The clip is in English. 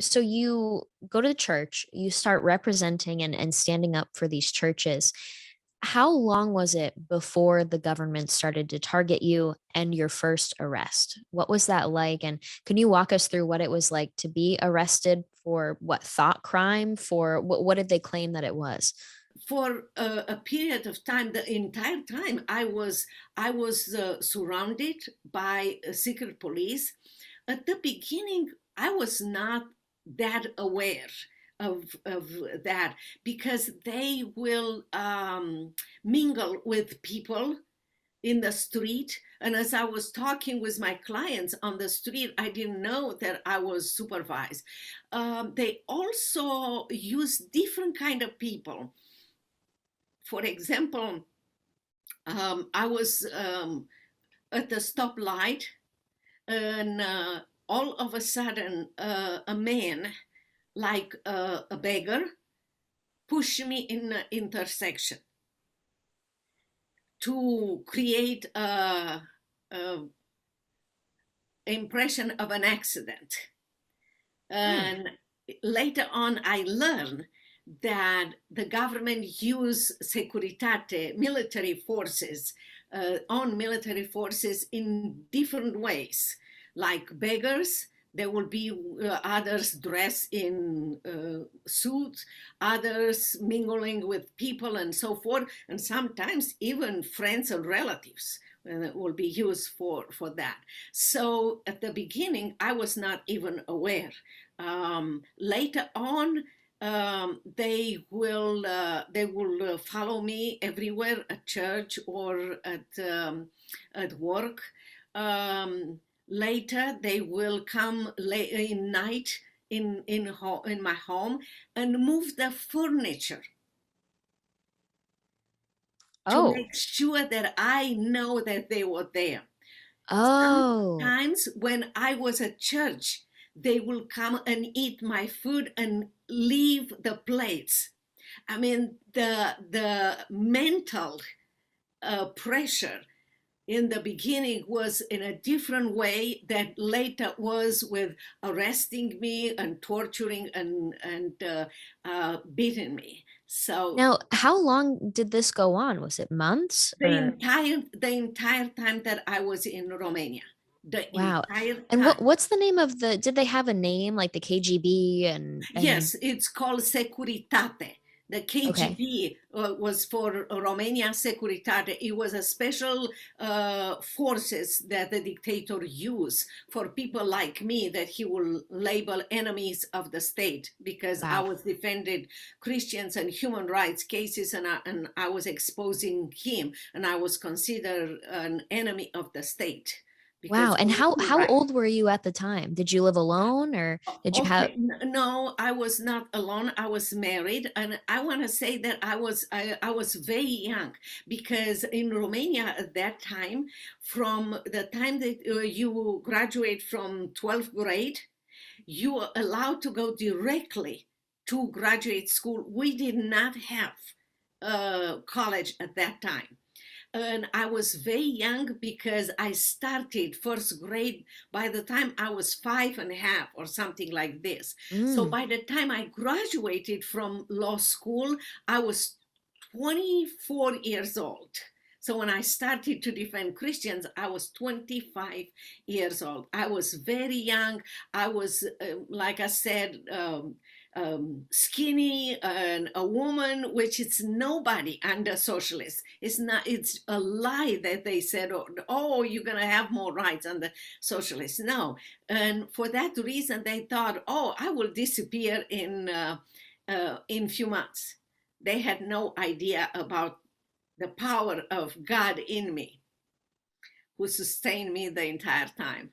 so you go to the church, you start representing and standing up for these churches. How long was it before the government started to target you and your first arrest? What was that like? And can you walk us through what it was like to be arrested for what thought crime? For what did they claim that it was? For a period of time, the entire time I was surrounded by secret police. At the beginning, I was not that aware of that, because they will mingle with people in the street. And as I was talking with my clients on the street, I didn't know that I was supervised. They also use different kind of people. For example, I was at the stoplight, and all of a sudden, a man, like a beggar, pushed me in the intersection to create a impression of an accident. Hmm. And later on, I learned that the government used securitate, military forces, on military forces in different ways, like beggars. There will be others dressed in suits, others mingling with people and so forth, and sometimes even friends and relatives will be used for that. So at the beginning, I was not even aware. Later on, they will follow me everywhere, at church or at work. Later, they will come late in night in my home and move the furniture to Oh. make sure that I know that they were there. Oh. Sometimes when I was at church, they will come and eat my food and leave the plates. I mean, the mental pressure in the beginning was in a different way that later was with arresting me and torturing and beating me. So Now, how long did this go on? Was it months or the entire time that I was in Romania, the wow? entire And time. what's the name of the, did they have a name like the KGB and Yes, it's called Securitate. The okay. KGB was for Romania Securitate. It was a special forces that the dictator used for people like me that he will label enemies of the state, because I Wow. was defending Christians and human rights cases, and I was exposing him, and I was considered an enemy of the state Wow. because And how right. old were you at the time? Did you live alone or did you have Okay, no, I was not alone. I was married, and I want to say that I was very young, because in Romania at that time, from the time that you graduate from 12th grade, you are allowed to go directly to graduate school. We did not have college at that time. And I was very young because I started first grade by the time I was 5.5 or something like this. So mm. by the time I graduated from law school, I was 24 years old. So when I started to defend Christians, I was 25 years old. I was very young. I was, like I said, skinny and a woman, which is nobody under socialists. It's not. It's a lie that they said, "Oh, you're gonna have more rights under socialists." No, and for that reason, they thought, "Oh, I will disappear in few months." They had no idea about the power of God in me, who sustained me the entire time.